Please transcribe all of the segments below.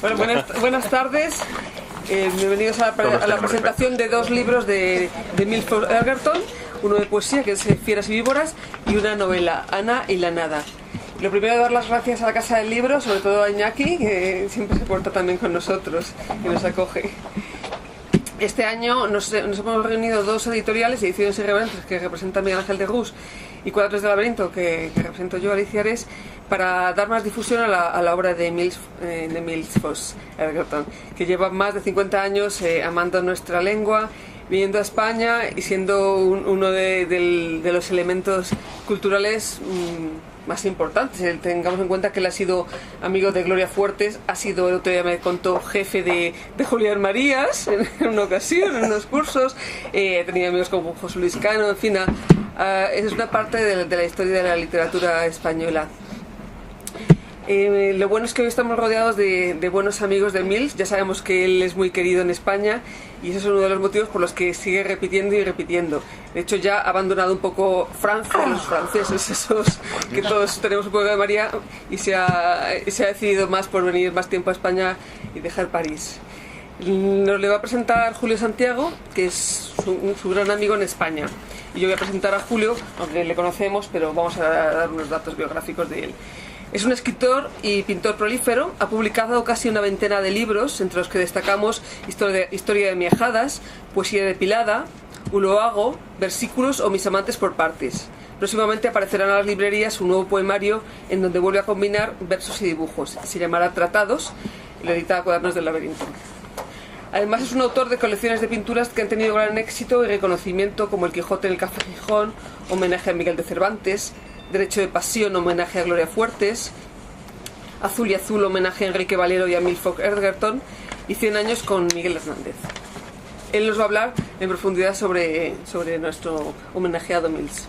Bueno, buenas tardes. Bienvenidos a la presentación de dos libros de Mills Edgerton, uno de poesía, que es Fieras y víboras, y una novela, Ana y la nada. Lo primero, dar las gracias a la Casa del Libro, sobre todo a Iñaki, que siempre se porta también con nosotros y nos acoge. Este año nos hemos reunido dos editoriales, Ediciones Irreverentes, que representa Miguel Ángel de Rus, y Cuadrados del Laberinto, que represento yo, Alicia Ares, para dar más difusión a la obra de Mills Fox Edgerton, que lleva más de 50 años amando nuestra lengua, viniendo a España y siendo uno de los elementos culturales más importantes. Tengamos en cuenta que él ha sido amigo de Gloria Fuertes, ha sido, el otro día me contó, jefe de Julián Marías en una ocasión, en unos cursos, he tenido amigos como José Luis Cano, en fin, es una parte de la historia de la literatura española. Lo bueno es que hoy estamos rodeados de buenos amigos de Mills. Ya sabemos que él es muy querido en España y ese es uno de los motivos por los que sigue repitiendo y repitiendo. De hecho, ya ha abandonado un poco Francia, los franceses esos que todos tenemos un poco de María, y se ha decidido más por venir más tiempo a España y dejar París. Nos le va a presentar Julio Santiago, que es su gran amigo en España. Y yo voy a presentar a Julio, aunque le conocemos, pero vamos a dar unos datos biográficos de él. Es un escritor y pintor prolífero, ha publicado casi una veintena de libros, entre los que destacamos Historia de Miajadas, Poesía depilada, Uloago, Versículos o Mis amantes por partes. Próximamente aparecerá en las librerías un nuevo poemario en donde vuelve a combinar versos y dibujos. Se llamará Tratados y lo edita Cuadernos del Laberinto. Además es un autor de colecciones de pinturas que han tenido gran éxito y reconocimiento, como El Quijote en el Café Gijón, homenaje a Miguel de Cervantes, Derecho de Pasión, homenaje a Gloria Fuertes, Azul y Azul, homenaje a Enrique Valero y a Mills Fox Edgerton, y 100 años con Miguel Hernández. Él nos va a hablar en profundidad sobre nuestro homenajeado Mills.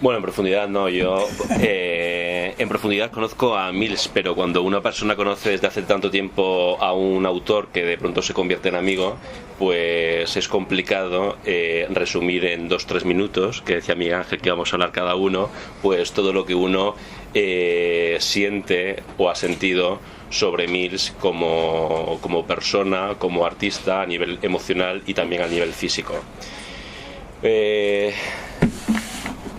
Bueno, en profundidad no, yo en profundidad conozco a Mills, pero cuando una persona conoce desde hace tanto tiempo a un autor que de pronto se convierte en amigo, pues es complicado resumir en 2-3 minutos, que decía Miguel Ángel que vamos a hablar cada uno, pues todo lo que uno siente o ha sentido sobre Mills como persona, como artista, a nivel emocional y también a nivel físico.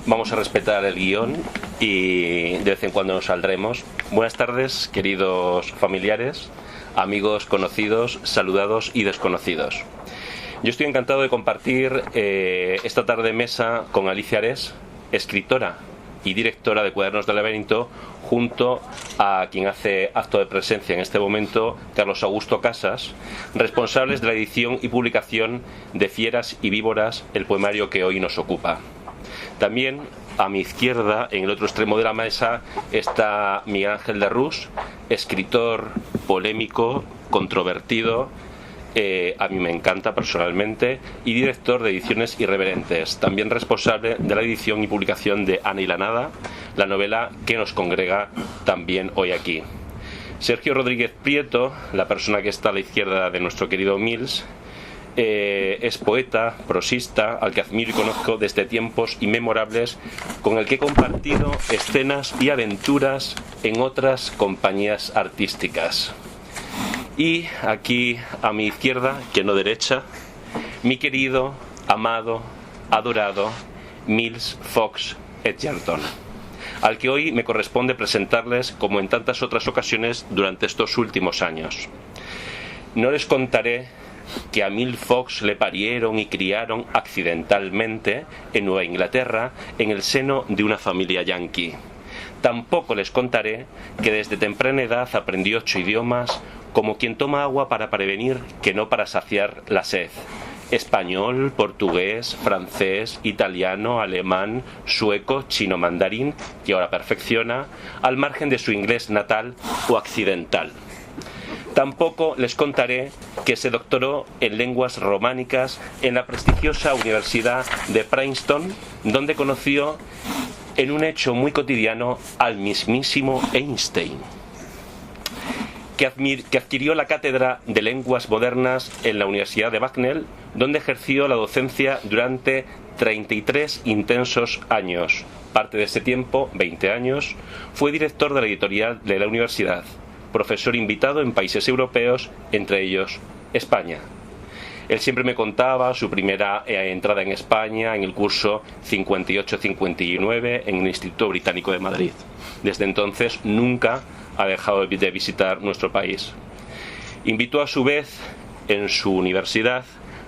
Vamos a respetar el guión y de vez en cuando nos saldremos. Buenas tardes, queridos familiares, amigos conocidos, saludados y desconocidos. Yo estoy encantado de compartir esta tarde mesa con Alicia Ares, escritora y directora de Cuadernos del Laberinto, junto a quien hace acto de presencia en este momento, Carlos Augusto Casas, responsables de la edición y publicación de Fieras y víboras, el poemario que hoy nos ocupa. También a mi izquierda, en el otro extremo de la mesa, está Miguel Ángel de Rus, escritor polémico, controvertido, a mí me encanta personalmente, y director de Ediciones Irreverentes, también responsable de la edición y publicación de Ana y la nada, la novela que nos congrega también hoy aquí. Sergio Rodríguez Prieto, la persona que está a la izquierda de nuestro querido Mills, es poeta, prosista, al que admiro y conozco desde tiempos inmemorables, con el que he compartido escenas y aventuras en otras compañías artísticas. Y aquí a mi izquierda, que no derecha, mi querido, amado, adorado Mills Fox Edgerton, al que hoy me corresponde presentarles como en tantas otras ocasiones durante estos últimos años. No les contaré que a Mills Fox le parieron y criaron accidentalmente en Nueva Inglaterra en el seno de una familia yanqui. Tampoco les contaré que desde temprana edad aprendió 8 idiomas, como quien toma agua para prevenir que no para saciar la sed: español, portugués, francés, italiano, alemán, sueco, chino, mandarín, que ahora perfecciona, al margen de su inglés natal o accidental. Tampoco les contaré que se doctoró en lenguas románicas en la prestigiosa Universidad de Princeton, donde conoció en un hecho muy cotidiano al mismísimo Einstein, que adquirió la cátedra de lenguas modernas en la Universidad de Bucknell, donde ejerció la docencia durante 33 intensos años. Parte de ese tiempo, 20 años, fue director de la editorial de la universidad. profesor invitado en países europeos, entre ellos España. Él siempre me contaba su primera entrada en España en el curso 58-59 en el Instituto Británico de Madrid. Desde entonces nunca ha dejado de visitar nuestro país. Invitó a su vez en su universidad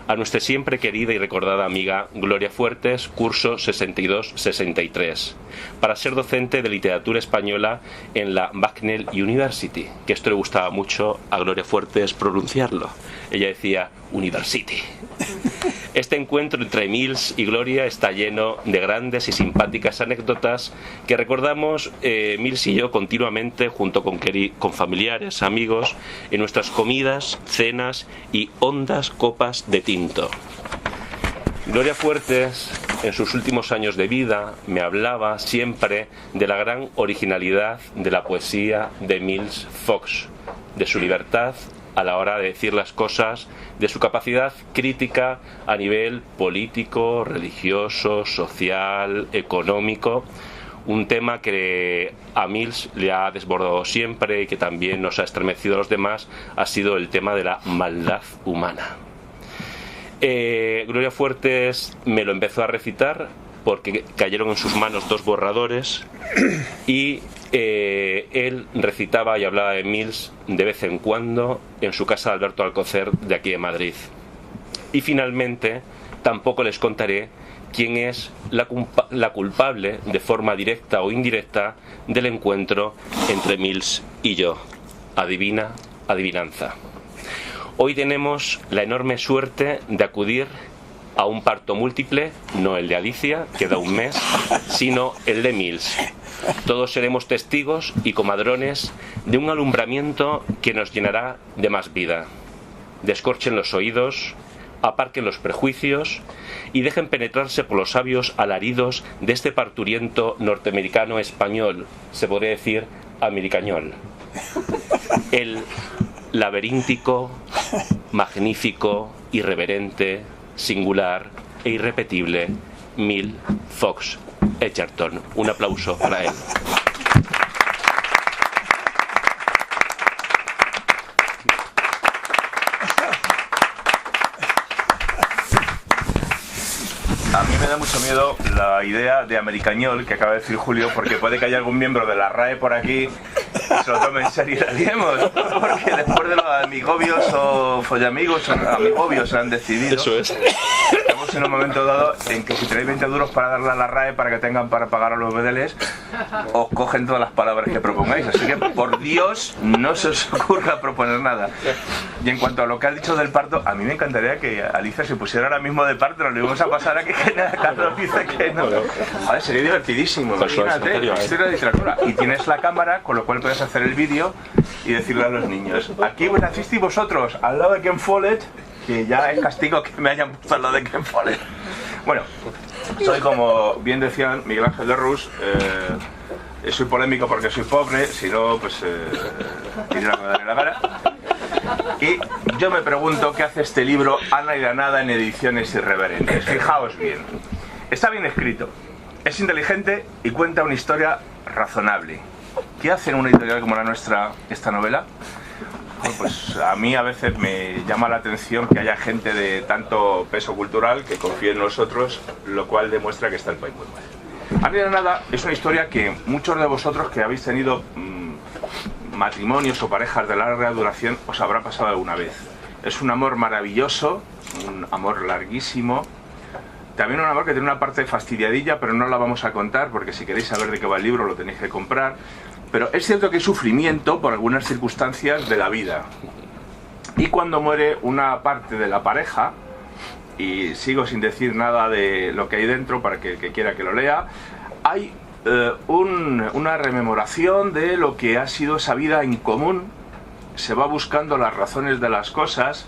a nuestra siempre querida y recordada amiga Gloria Fuertes, curso 62-63, para ser docente de literatura española en la Bucknell University, que esto le gustaba mucho a Gloria Fuertes pronunciarlo. Ella decía University. Este encuentro entre Mills y Gloria está lleno de grandes y simpáticas anécdotas que recordamos Mills y yo continuamente junto con familiares, amigos, en nuestras comidas, cenas y hondas copas de tinto. Gloria Fuertes, en sus últimos años de vida, me hablaba siempre de la gran originalidad de la poesía de Mills Fox, de su libertad a la hora de decir las cosas, de su capacidad crítica a nivel político, religioso, social, económico, un tema que a Mills le ha desbordado siempre y que también nos ha estremecido a los demás, ha sido el tema de la maldad humana. Gloria Fuertes me lo empezó a recitar porque cayeron en sus manos 2 borradores y él recitaba y hablaba de Mills de vez en cuando en su casa de Alberto Alcocer de aquí de Madrid. Y finalmente tampoco les contaré quién es la culpable de forma directa o indirecta del encuentro entre Mills y yo. Adivina, adivinanza. Hoy tenemos la enorme suerte de acudir a un parto múltiple, no el de Alicia, que da un mes, sino el de Mills. Todos seremos testigos y comadrones de un alumbramiento que nos llenará de más vida. Descorchen los oídos, aparquen los prejuicios y dejen penetrarse por los sabios alaridos de este parturiento norteamericano español, se podría decir americañol. El laberíntico, magnífico, irreverente, singular e irrepetible Mills Fox Edgerton. Un aplauso para él. A mí me da mucho miedo la idea de americañol que acaba de decir Julio, porque puede que haya algún miembro de la RAE por aquí que se lo tome en serio y la liemos, porque después de los amigobios o follamigos o amigobios han decidido. Eso es. Estamos en un momento dado en que si tenéis 20 duros para darle a la RAE para que tengan para pagar a los bedeles, os cogen todas las palabras que propongáis, así que por Dios no se os ocurra proponer nada. Y en cuanto a lo que has dicho del parto, a mí me encantaría que Alicia se pusiera ahora mismo de parto, nos lo íbamos a pasar aquí, que Carlos dice que no. A ver, sería divertidísimo, imagínate, historia de literatura. Y tienes la cámara, con lo cual puedes hacer el vídeo y decirle a los niños: aquí nacisteis vosotros, al lado de Ken Follett, que ya es castigo que me hayan puesto al lado de Ken Follett. Bueno, soy, como bien decían Miguel Ángel de Rus, soy polémico porque soy pobre, si no, pues tiene la medalla en la cara. Y yo me pregunto qué hace este libro Ana y la Nada en Ediciones Irreverentes. Fijaos bien, está bien escrito, es inteligente y cuenta una historia razonable. ¿Qué hace en una editorial como la nuestra esta novela? Bueno, pues a mí a veces me llama la atención que haya gente de tanto peso cultural que confíe en nosotros, lo cual demuestra que está el país muy mal. Ana y la Nada es una historia que muchos de vosotros que habéis tenido matrimonios o parejas de larga duración os habrá pasado alguna vez. Es un amor maravilloso, un amor larguísimo, también un amor que tiene una parte fastidiadilla, pero no la vamos a contar porque si queréis saber de qué va el libro lo tenéis que comprar. Pero es cierto que hay sufrimiento por algunas circunstancias de la vida. Y cuando muere una parte de la pareja, y sigo sin decir nada de lo que hay dentro para que el que quiera que lo lea, hay una rememoración de lo que ha sido esa vida en común, se va buscando las razones de las cosas,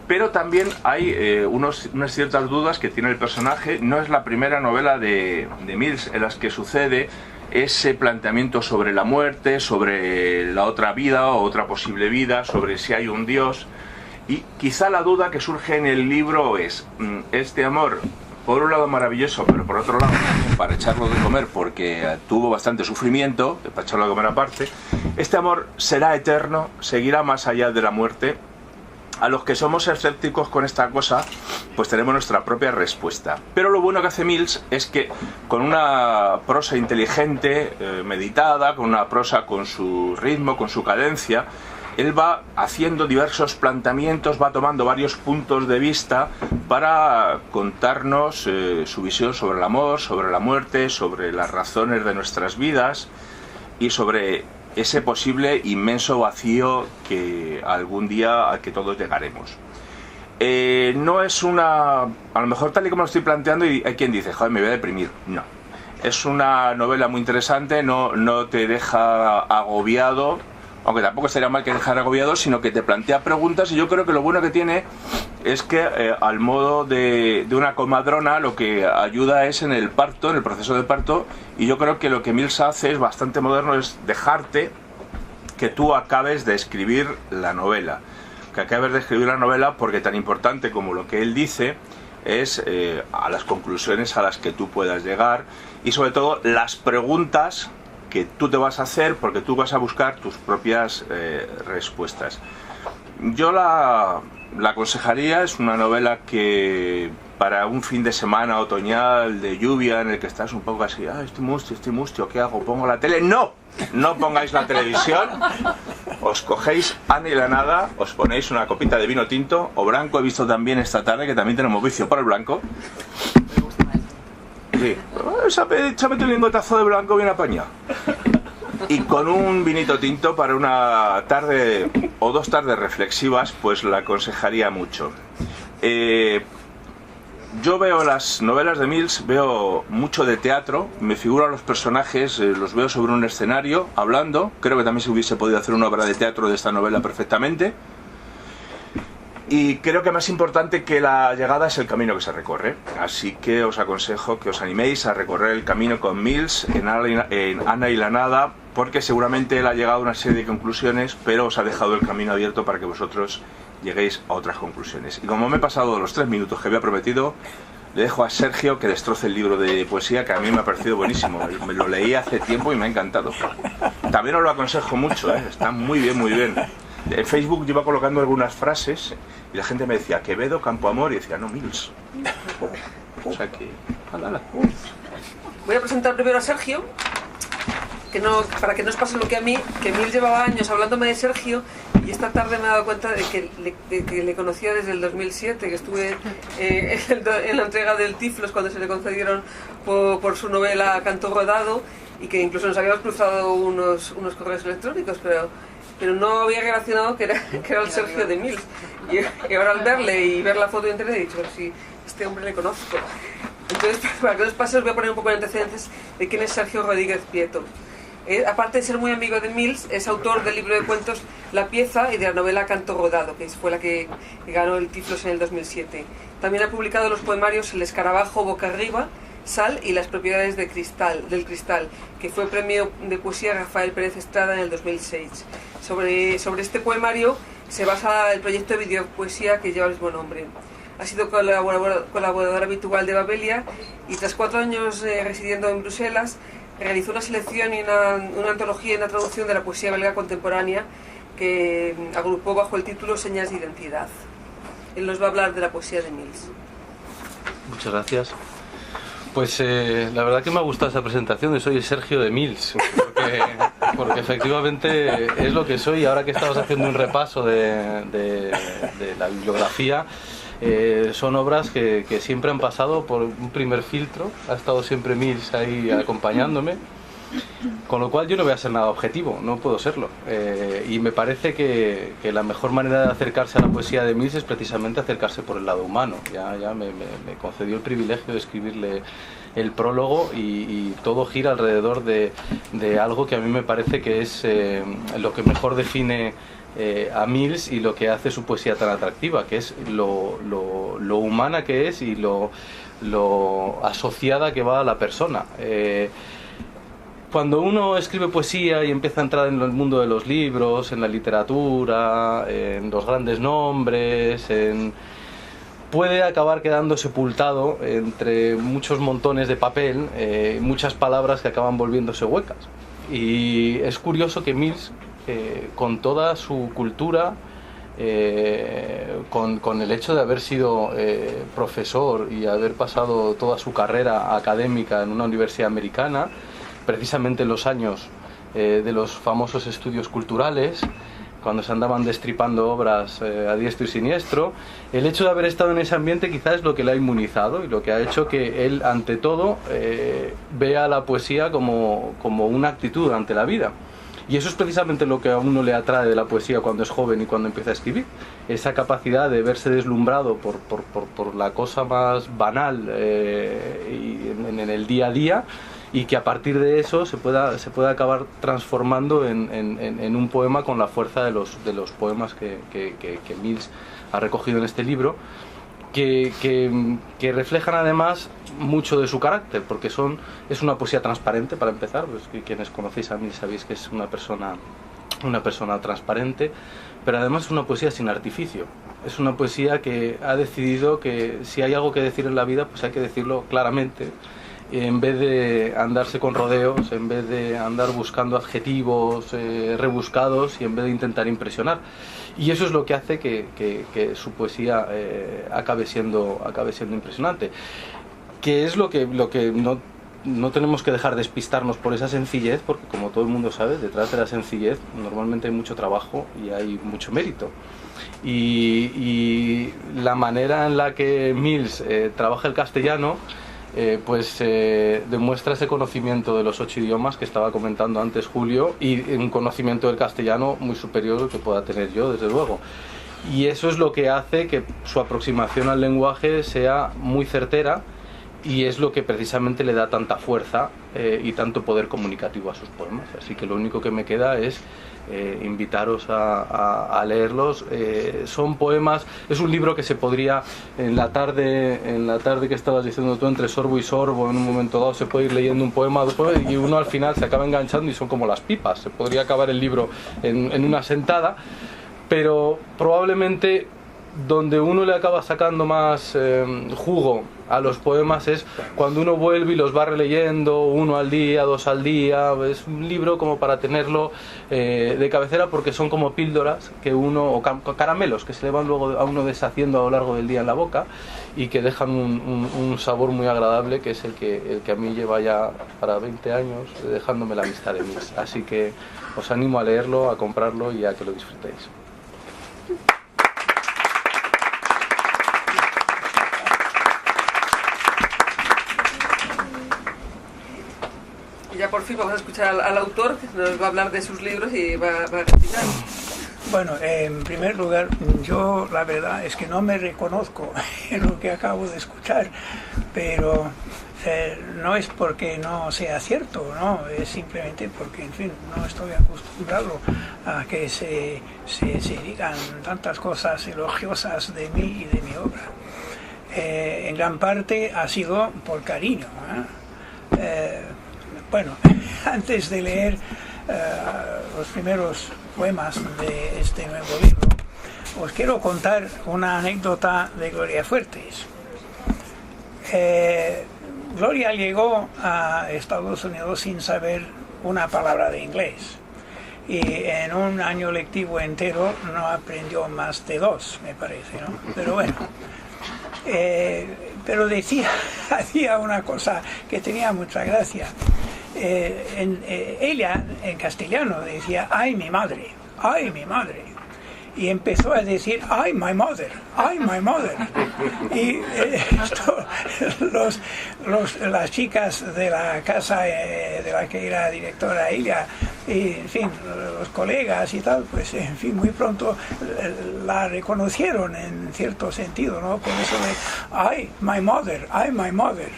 pero también hay unas ciertas dudas que tiene el personaje. No es la primera novela de Mills en las que sucede ese planteamiento sobre la muerte, sobre la otra vida o otra posible vida, sobre si hay un Dios. Y quizá la duda que surge en el libro es este amor, por un lado maravilloso, pero por otro lado para echarlo de comer, porque tuvo bastante sufrimiento, para echarlo de comer aparte, Este amor será eterno, seguirá más allá de la muerte. A los que somos escépticos con esta cosa, pues tenemos nuestra propia respuesta. Pero lo bueno que hace Mills es que con una prosa inteligente, meditada, con una prosa con su ritmo, con su cadencia, él va haciendo diversos planteamientos, va tomando varios puntos de vista para contarnos su visión sobre el amor, sobre la muerte, sobre las razones de nuestras vidas y sobre ese posible inmenso vacío que algún día al que todos llegaremos. No es una... A lo mejor tal y como lo estoy planteando, y hay quien dice, joder, me voy a deprimir. No. Es una novela muy interesante, no te deja agobiado, aunque tampoco estaría mal que dejara agobiado, sino que te plantea preguntas, y yo creo que lo bueno que tiene es que al modo de una comadrona lo que ayuda es en el parto, en el proceso de parto, y yo creo que lo que Mills hace es bastante moderno, es dejarte que tú acabes de escribir la novela, porque tan importante como lo que él dice es a las conclusiones a las que tú puedas llegar, y sobre todo las preguntas que tú te vas a hacer, porque tú vas a buscar tus propias respuestas. Yo la aconsejaría, es una novela que para un fin de semana otoñal de lluvia en el que estás un poco así, estoy mustio, ¿qué hago? ¿Pongo la tele? ¡No! No pongáis la televisión, os cogéis Ana y la nada, os ponéis una copita de vino tinto o blanco, he visto también esta tarde que también tenemos vicio por el blanco. Sí, échame un lingotazo de blanco bien apañado. Y con un vinito tinto para una tarde o 2 tardes reflexivas, pues la aconsejaría mucho. Yo veo las novelas de Mills, veo mucho de teatro, me figuran los personajes, los veo sobre un escenario hablando. Creo que también se hubiese podido hacer una obra de teatro de esta novela perfectamente. Y creo que más importante que la llegada es el camino que se recorre. Así que os aconsejo que os animéis a recorrer el camino con Mills en Ana y la nada, porque seguramente él ha llegado a una serie de conclusiones, pero os ha dejado el camino abierto para que vosotros lleguéis a otras conclusiones. Y como me he pasado los 3 minutos que había prometido, le dejo a Sergio que destroce el libro de poesía, que a mí me ha parecido buenísimo. Me lo leí hace tiempo y me ha encantado. También os lo aconsejo mucho, está muy bien, muy bien. En Facebook yo iba colocando algunas frases y la gente me decía Quevedo, Campoamor, y decía, no, Mills. O sea que... Anda. Voy a presentar primero a Sergio, para que no os pase lo que a mí, que Mills llevaba años hablándome de Sergio, y esta tarde me he dado cuenta de que le conocía desde el 2007, que estuve en la entrega del Tiflos cuando se le concedieron por su novela Canto Rodado, y que incluso nos habíamos cruzado unos correos electrónicos, pero no había relacionado que era el Sergio de Mills. Y ahora al verle y ver la foto de internet he dicho, pero si este hombre le conozco. Entonces, para que no os pase, os voy a poner un poco de antecedentes de quién es Sergio Rodríguez Prieto. Aparte de ser muy amigo de Mills, es autor del libro de cuentos La Pieza y de la novela Canto Rodado, que fue la que ganó el Tiflos en el 2007. También ha publicado los poemarios El Escarabajo Boca Arriba, Sal y Las Propiedades del Cristal, que fue premio de poesía Rafael Pérez Estrada en el 2006. Sobre este poemario se basa el proyecto de videopoesía que lleva el mismo nombre. Ha sido colaborador habitual de Babelia y tras 4 años residiendo en Bruselas, realizó una selección y una antología y una traducción de la poesía belga contemporánea que agrupó bajo el título Señas de Identidad. Él nos va a hablar de la poesía de Mills. Muchas gracias. Pues la verdad que me ha gustado esa presentación de soy el Sergio de Mills, porque efectivamente es lo que soy. Ahora que estamos haciendo un repaso de la bibliografía, son obras que siempre han pasado por un primer filtro, ha estado siempre Mills ahí acompañándome, con lo cual yo no voy a ser nada objetivo, no puedo serlo, y me parece que la mejor manera de acercarse a la poesía de Mills es precisamente acercarse por el lado humano. Ya me concedió el privilegio de escribirle el prólogo y todo gira alrededor de algo que a mí me parece que es lo que mejor define a Mills y lo que hace su poesía tan atractiva, que es lo humana que es y lo asociada que va a la persona. Cuando uno escribe poesía y empieza a entrar en el mundo de los libros, en la literatura, en los grandes nombres, puede acabar quedando sepultado entre muchos montones de papel, muchas palabras que acaban volviéndose huecas. Y es curioso que Mills con toda su cultura, con el hecho de haber sido profesor y haber pasado toda su carrera académica en una universidad americana, precisamente en los años de los famosos estudios culturales, cuando se andaban destripando obras a diestro y siniestro, el hecho de haber estado en ese ambiente quizás es lo que le ha inmunizado y lo que ha hecho que él, ante todo, vea la poesía como una actitud ante la vida. Y eso es precisamente lo que a uno le atrae de la poesía cuando es joven y cuando empieza a escribir. Esa capacidad de verse deslumbrado por la cosa más banal y en el día a día, y que a partir de eso se pueda acabar transformando en un poema con la fuerza de los poemas que Mills ha recogido en este libro, que reflejan además mucho de su carácter, porque es una poesía transparente, para empezar, pues que quienes conocéis a Mills sabéis que es una persona transparente, pero además es una poesía sin artificio. Es una poesía que ha decidido que si hay algo que decir en la vida, pues hay que decirlo claramente, en vez de andarse con rodeos, en vez de andar buscando adjetivos rebuscados y en vez de intentar impresionar. Y eso es lo que hace que su poesía acabe siendo impresionante. Que es lo que no tenemos que dejar despistarnos por esa sencillez, porque como todo el mundo sabe, detrás de la sencillez normalmente hay mucho trabajo y hay mucho mérito. Y la manera en la que Mills trabaja el castellano demuestra ese conocimiento de los 8 idiomas que estaba comentando antes Julio, y un conocimiento del castellano muy superior al que pueda tener yo, desde luego. Y eso es lo que hace que su aproximación al lenguaje sea muy certera, y es lo que precisamente le da tanta fuerza y tanto poder comunicativo a sus poemas. Así que lo único que me queda es invitaros a leerlos. Son poemas, es un libro que se podría en la tarde que estabas diciendo tú, entre sorbo y sorbo, en un momento dado se puede ir leyendo un poema y uno al final se acaba enganchando y son como las pipas. Se podría acabar el libro en una sentada, pero probablemente donde uno le acaba sacando más jugo a los poemas es cuando uno vuelve y los va releyendo, 1 al día, 2 al día. Es un libro como para tenerlo de cabecera, porque son como píldoras que o caramelos que se le van luego a uno deshaciendo a lo largo del día en la boca y que dejan un sabor muy agradable, que es el que a mí lleva ya para 20 años dejándome la amistad de Mills. Así que os animo a leerlo, a comprarlo y a que lo disfrutéis. Ya por fin vamos a escuchar al autor, que nos va a hablar de sus libros y va a recitar. Bueno, en primer lugar, yo la verdad es que no me reconozco en lo que acabo de escuchar, pero no es porque no sea cierto, no, es simplemente porque, en fin, no estoy acostumbrado a que se digan tantas cosas elogiosas de mí y de mi obra. En gran parte ha sido por cariño, bueno, antes de leer los primeros poemas de este nuevo libro, os quiero contar una anécdota de Gloria Fuertes. Gloria llegó a Estados Unidos sin saber una palabra de inglés, y en un año lectivo entero no aprendió más de 2, me parece, ¿no? Pero bueno, pero hacía una cosa que tenía mucha gracia. Ella en castellano decía "ay mi madre", "ay mi madre", y empezó a decir "ay my mother", "ay my mother", y las chicas de la casa de la que era directora ella, y en fin, los colegas y tal, pues en fin, muy pronto la reconocieron en cierto sentido, ¿no? Con eso de "ay my mother", "ay my mother".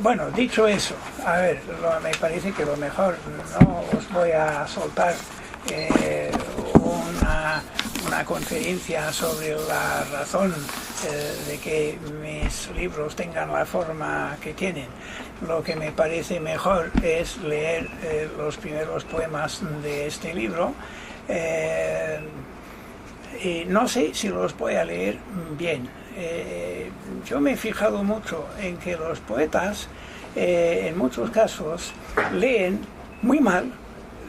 Bueno, dicho eso, a ver, me parece que lo mejor, no os voy a soltar una conferencia sobre la razón de que mis libros tengan la forma que tienen. Lo que me parece mejor es leer los primeros poemas de este libro. Y no sé si los voy a leer bien. Yo me he fijado mucho en que los poetas en muchos casos leen muy mal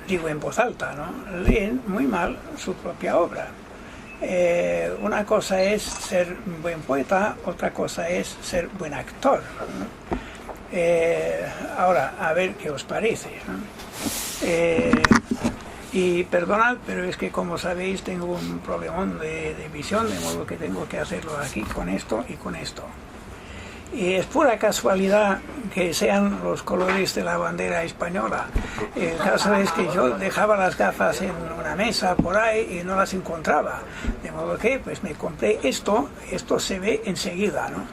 digo en voz alta, ¿no? Leen muy mal su propia obra. Una cosa es ser buen poeta, otra cosa es ser buen actor, ¿no? Ahora, a ver qué os parece, ¿no? Y perdonad, pero es que como sabéis tengo un problemón de visión, de modo que tengo que hacerlo aquí con esto y con esto. Y es pura casualidad que sean los colores de la bandera española. El caso es que yo dejaba las gafas en una mesa por ahí y no las encontraba. De modo que pues me compré esto se ve enseguida, ¿no?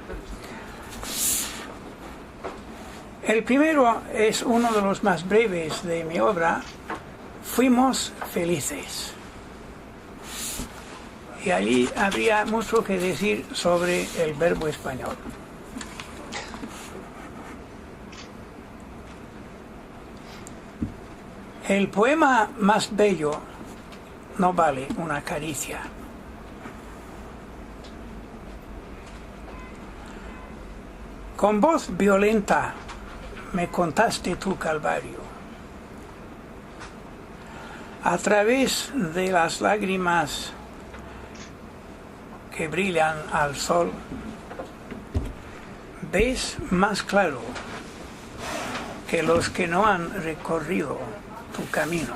El primero es uno de los más breves de mi obra, Fuimos felices. Y allí habría mucho que decir sobre el verbo español. El poema más bello no vale una caricia. Con voz violenta me contaste tu calvario. A través de las lágrimas que brillan al sol, ves más claro que los que no han recorrido tu camino.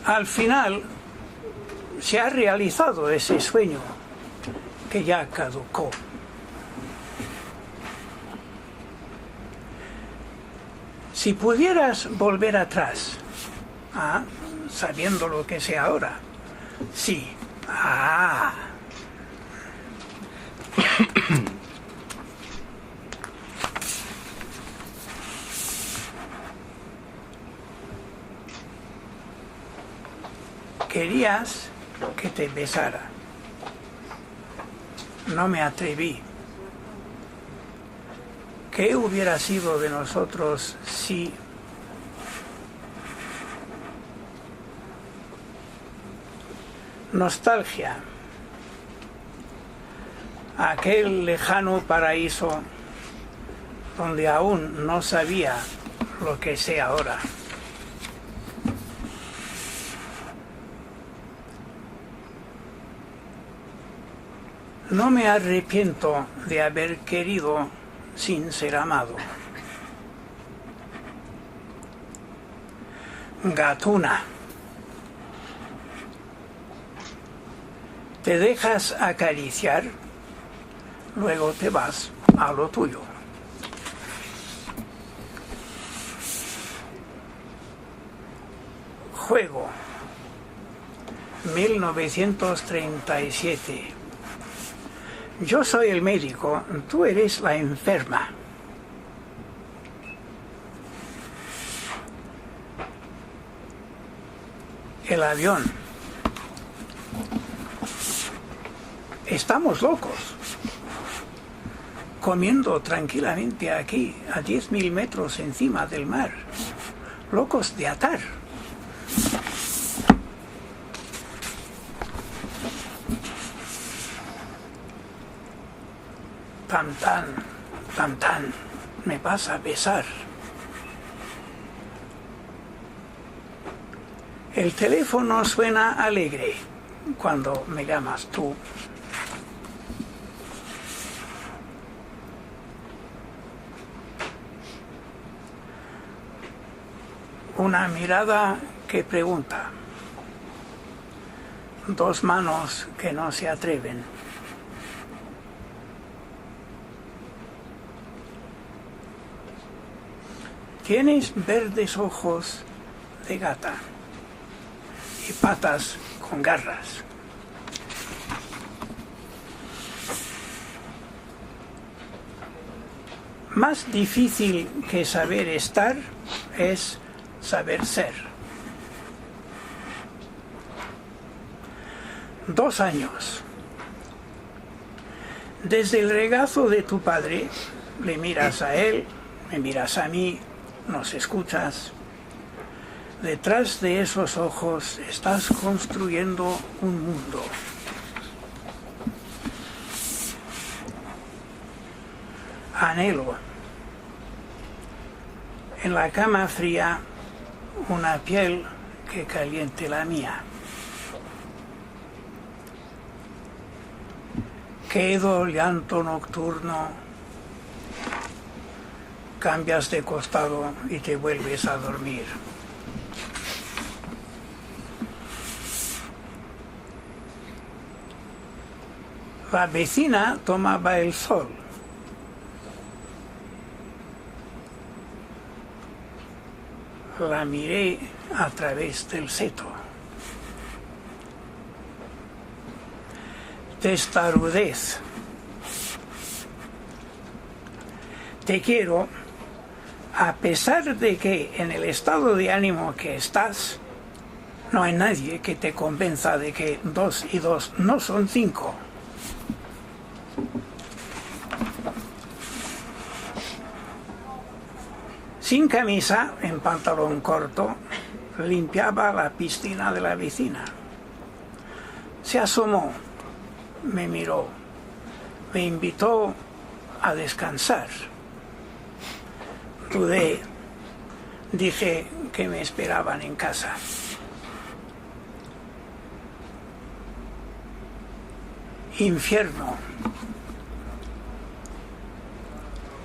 Al final se ha realizado ese sueño que ya caducó. Si pudieras volver atrás, sabiendo lo que sé ahora, sí, querías que te besara. No me atreví. ¿Qué hubiera sido de nosotros si... Nostalgia. Aquel lejano paraíso donde aún no sabía lo que sé ahora. No me arrepiento de haber querido sin ser amado. Gatuna. Te dejas acariciar, luego te vas a lo tuyo. Juego. 1937. Yo soy el médico, tú eres la enferma. El avión. Estamos locos. Comiendo tranquilamente aquí, a 10.000 metros encima del mar. Locos de atar. Tan, me vas a besar. El teléfono suena alegre cuando me llamas tú. Una mirada que pregunta. Dos manos que no se atreven. Tienes verdes ojos de gata y patas con garras. Más difícil que saber estar es saber ser. 2 años. Desde el regazo de tu padre, le miras a él, me miras a mí, nos escuchas. Detrás de esos ojos estás construyendo un mundo. Anhelo en la cama fría una piel que caliente la mía. Quedo llanto nocturno, cambias de costado y te vuelves a dormir. La vecina tomaba el sol. La miré a través del seto. Testarudez. Te quiero a pesar de que en el estado de ánimo que estás, no hay nadie que te convenza de que 2 y 2 no son 5. Sin camisa, en pantalón corto, limpiaba la piscina de la vecina. Se asomó, me miró, me invitó a descansar. Dudé, dije que me esperaban en casa. Infierno.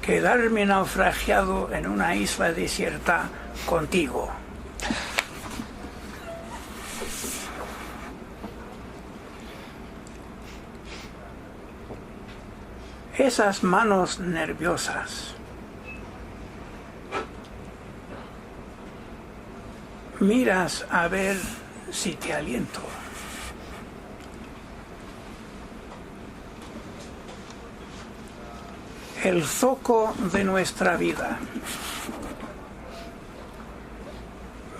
Quedarme naufragiado en una isla desierta contigo. Esas manos nerviosas. Miras a ver si te aliento. El zoco de nuestra vida.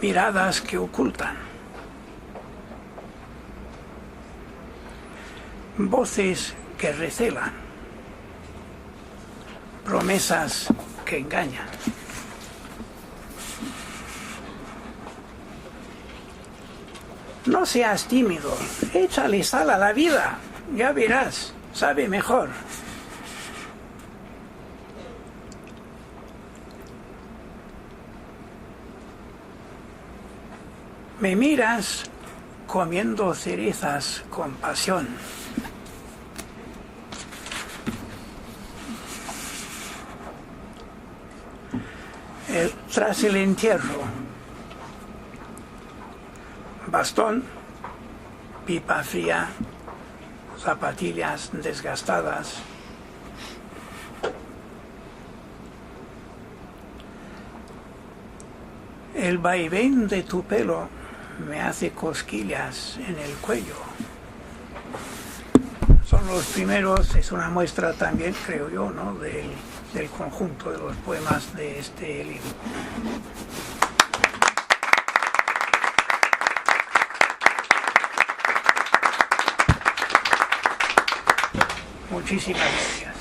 Miradas que ocultan. Voces que recelan. Promesas que engañan. No seas tímido, échale sal a la vida, ya verás, sabe mejor. Me miras comiendo cerezas con pasión. Tras el entierro, bastón, pipa fría, zapatillas desgastadas. El vaivén de tu pelo me hace cosquillas en el cuello. Son los primeros, es una muestra también, creo yo, ¿no?, del conjunto de los poemas de este libro. Muchísimas gracias.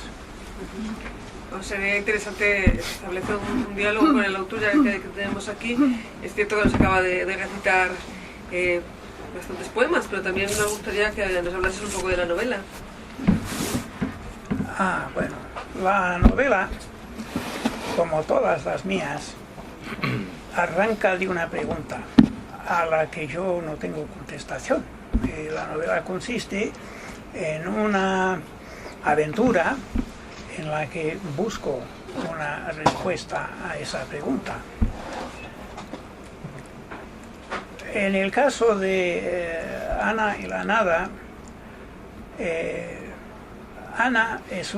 Pues sería interesante establecer un diálogo con el autor ya que tenemos aquí. Es cierto que nos acaba de recitar bastantes poemas, pero también nos gustaría que nos hablases un poco de la novela. Bueno, la novela, como todas las mías, arranca de una pregunta a la que yo no tengo contestación. La novela consiste en una aventura en la que busco una respuesta a esa pregunta. En el caso de Ana y la nada, Ana es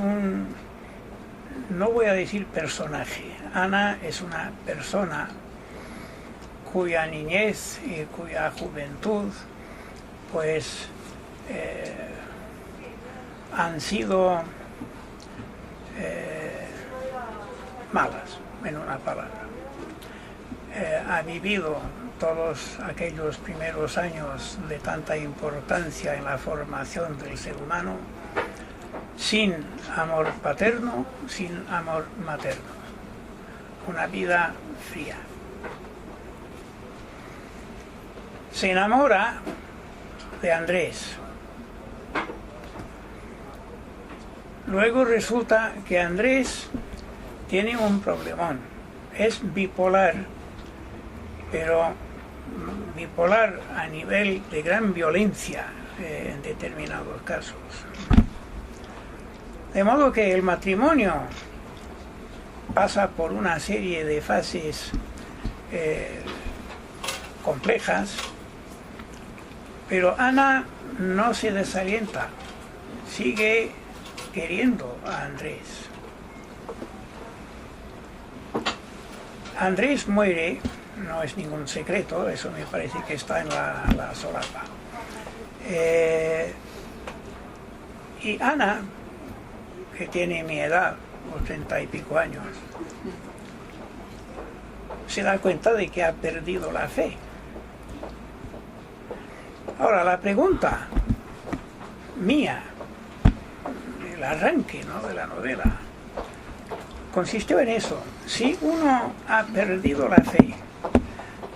no voy a decir personaje, Ana es una persona cuya niñez y cuya juventud pues han sido malas, en una palabra. Ha vivido todos aquellos primeros años de tanta importancia en la formación del ser humano sin amor paterno, sin amor materno. Una vida fría. Se enamora de Andrés. Luego resulta que Andrés tiene un problemón, es bipolar, pero bipolar a nivel de gran violencia en determinados casos. De modo que el matrimonio pasa por una serie de fases complejas, pero Ana no se desalienta, sigue queriendo a Andrés. Andrés muere, no es ningún secreto, eso me parece que está en la solapa. Y Ana, que tiene mi edad, 80 y pico años, se da cuenta de que ha perdido la fe. Ahora, la pregunta mía, el arranque, ¿no?, de la novela, consistió en eso. Si uno ha perdido la fe,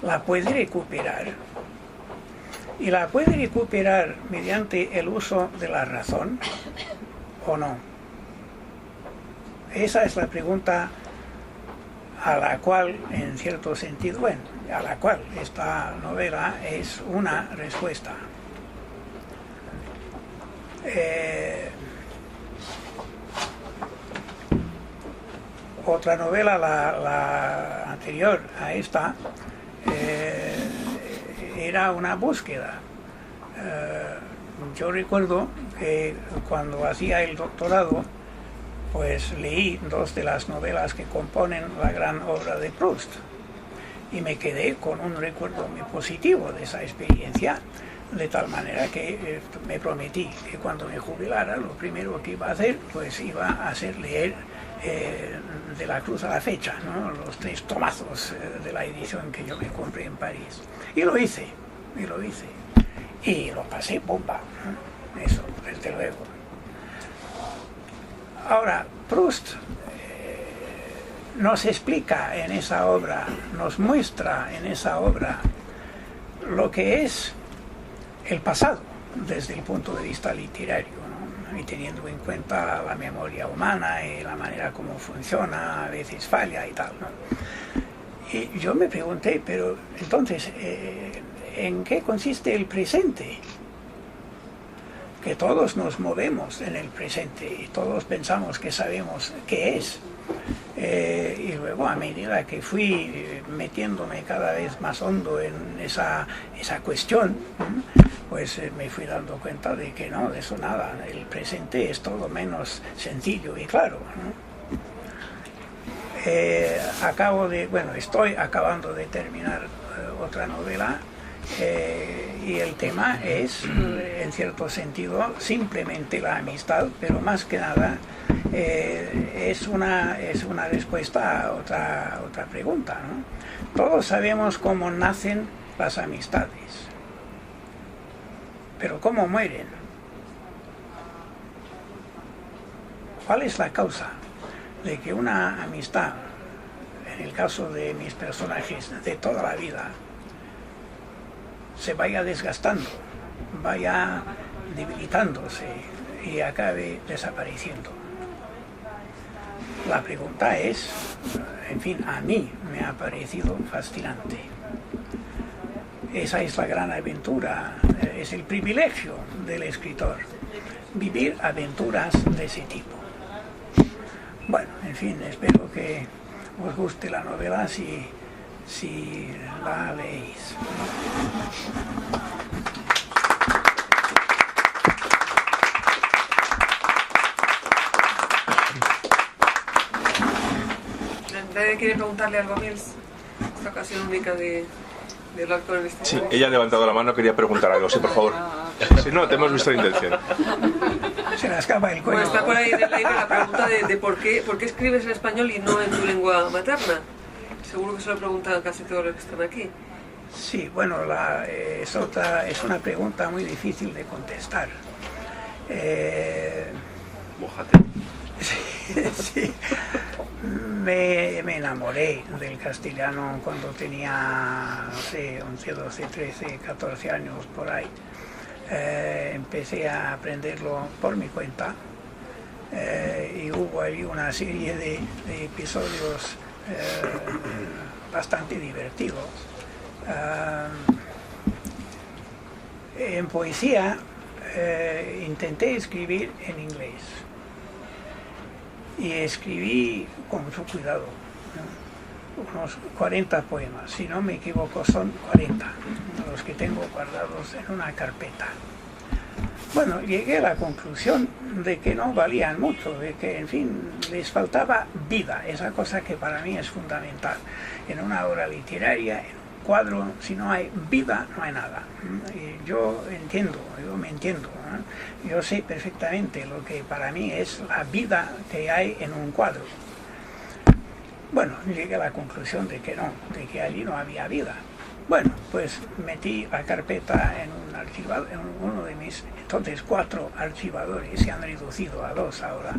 ¿la puede recuperar? ¿Y la puede recuperar mediante el uso de la razón o no? Esa es la pregunta a la cual, en cierto sentido, bueno, a la cual esta novela es una respuesta. Otra novela, la anterior a esta, era una búsqueda. Yo recuerdo que cuando hacía el doctorado, pues leí dos de las novelas que componen la gran obra de Proust y me quedé con un recuerdo muy positivo de esa experiencia, de tal manera que me prometí que cuando me jubilara lo primero que iba a hacer pues iba a ser leer de la cruz a la fecha, ¿no?, los 3 tomazos de la edición que yo me compré en París, y lo hice y lo pasé bomba, ¿no? Eso desde luego. Ahora, Proust nos explica en esa obra, nos muestra en esa obra lo que es el pasado desde el punto de vista literario, ¿no?, y teniendo en cuenta la memoria humana y la manera como funciona, a veces falla y tal, ¿no? Y yo me pregunté, pero entonces, ¿en qué consiste el presente? Que todos nos movemos en el presente y todos pensamos que sabemos qué es. Y luego, a medida que fui metiéndome cada vez más hondo en esa cuestión, pues me fui dando cuenta de que no, de eso nada. El presente es todo menos sencillo y claro, ¿no? Estoy acabando de terminar otra novela. Y el tema es, en cierto sentido, simplemente la amistad, pero más que nada es una respuesta a otra pregunta, ¿no? Todos sabemos cómo nacen las amistades, pero ¿cómo mueren? ¿Cuál es la causa de que una amistad, en el caso de mis personajes de toda la vida, se vaya desgastando, vaya debilitándose y acabe desapareciendo? La pregunta es, en fin, a mí me ha parecido fascinante. Esa es la gran aventura, es el privilegio del escritor, vivir aventuras de ese tipo. Bueno, en fin, espero que os guste la novela si la leéis. ¿Nadie quiere preguntarle algo a Mills? Esta ocasión única de hablar con el Sí, ella ha levantado la mano, quería preguntar algo, sí, por favor. Si no, te hemos visto la intención. Se le escapa el cuello. Bueno, está por ahí en el aire la pregunta de por qué escribes en español y no en tu lengua materna. Seguro que se lo preguntan casi todos los que están aquí. Sí, bueno, es una pregunta muy difícil de contestar. Mójate. Sí. Me enamoré del castellano cuando tenía, no sé, 11, 12, 13, 14 años por ahí. Empecé a aprenderlo por mi cuenta. y hubo allí una serie de episodios bastante divertidos. En poesía intenté escribir en inglés y escribí con mucho cuidado, ¿no? Unos 40 poemas, si no me equivoco son 40, los que tengo guardados en una carpeta. Bueno, llegué a la conclusión de que no valían mucho, de que, en fin, les faltaba vida, esa cosa que para mí es fundamental. En una obra literaria, en un cuadro, si no hay vida, no hay nada. Y yo me entiendo, ¿no? Yo sé perfectamente lo que para mí es la vida que hay en un cuadro. Bueno, llegué a la conclusión de que no, de que allí no había vida. Bueno, pues metí la carpeta en un archivador, en uno de mis entonces 4 archivadores, se han reducido a 2 ahora.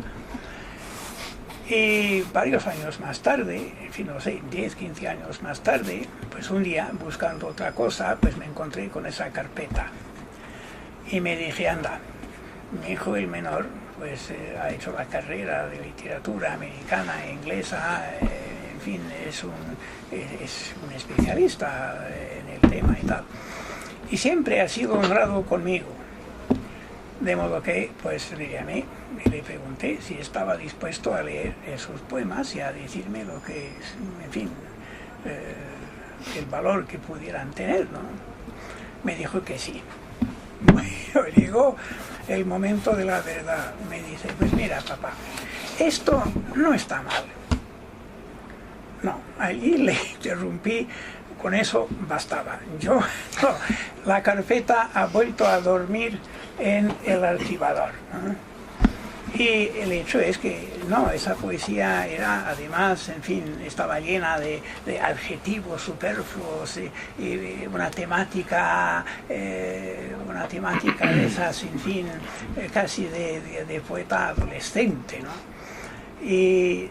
Y varios años más tarde, en fin, no sé, 10, 15 años más tarde, pues un día, buscando otra cosa, pues me encontré con esa carpeta. Y me dije, anda, mi hijo el menor, pues ha hecho la carrera de literatura americana e inglesa, en fin, es un especialista en el tema y tal. Y siempre ha sido honrado conmigo. De modo que, pues le llamé y le pregunté si estaba dispuesto a leer esos poemas y a decirme lo que, en fin, el valor que pudieran tener, ¿no? Me dijo que sí. Bueno, llegó el momento de la verdad. Me dice, pues mira, papá, esto no está mal. No, allí le interrumpí, con eso bastaba. La carpeta ha vuelto a dormir en el archivador, ¿no? Y el hecho es que no, esa poesía era además, en fin, estaba llena de adjetivos superfluos y una temática de esas, en fin, casi de poeta adolescente, ¿no? Y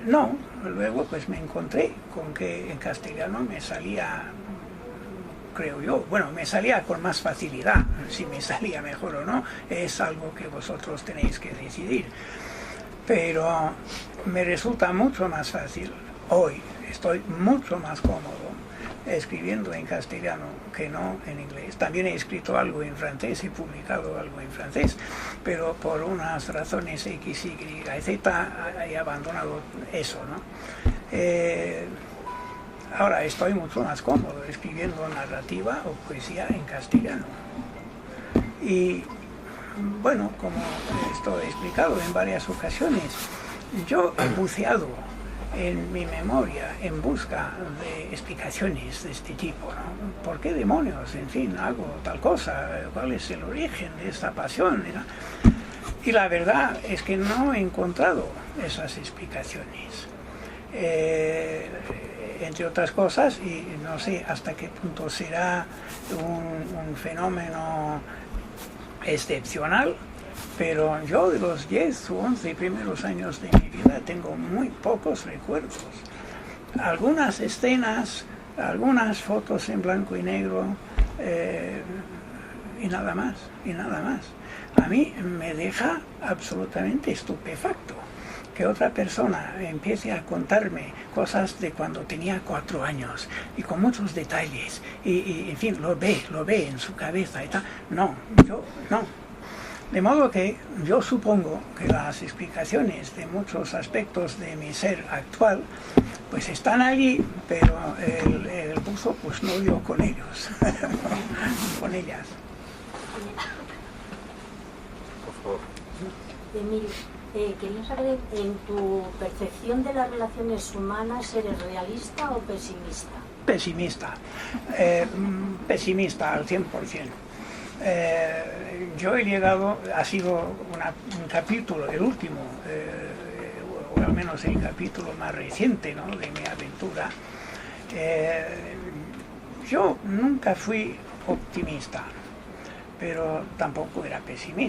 no, luego pues me encontré con que en castellano me salía, creo yo, bueno, me salía con más facilidad. Si me salía mejor o no es algo que vosotros tenéis que decidir, pero me resulta mucho más fácil hoy, estoy mucho más cómodo escribiendo en castellano que no en inglés. También he escrito algo en francés, he publicado algo en francés, pero por unas razones X, Y, Z he abandonado eso, ¿no? Ahora estoy mucho más cómodo escribiendo narrativa o poesía en castellano. Y bueno, como esto he explicado en varias ocasiones, yo he buceado en mi memoria en busca de explicaciones de este tipo, ¿no? ¿Por qué demonios, en fin, hago tal cosa? ¿Cuál es el origen de esta pasión? Y la verdad es que no he encontrado esas explicaciones. Entre otras cosas, y no sé hasta qué punto será un fenómeno excepcional, pero yo de los 10 o 11 primeros años de mi vida tengo muy pocos recuerdos. Algunas escenas, algunas fotos en blanco y negro, y nada más, y nada más. A mí me deja absolutamente estupefacto que otra persona empiece a contarme cosas de cuando tenía 4 años y con muchos detalles y en fin, lo ve en su cabeza y tal. No, yo no. De modo que yo supongo que las explicaciones de muchos aspectos de mi ser actual pues están allí, pero el buzo pues no dio con ellos, con ellas. Por favor. Emilio, quería saber, en tu percepción de las relaciones humanas, ¿eres realista o pesimista? Pesimista, pesimista al 100%. Yo he llegado, ha sido un capítulo, el último, o al menos el capítulo más reciente, ¿no?, de mi aventura. Yo nunca fui optimista, pero tampoco era pesimista.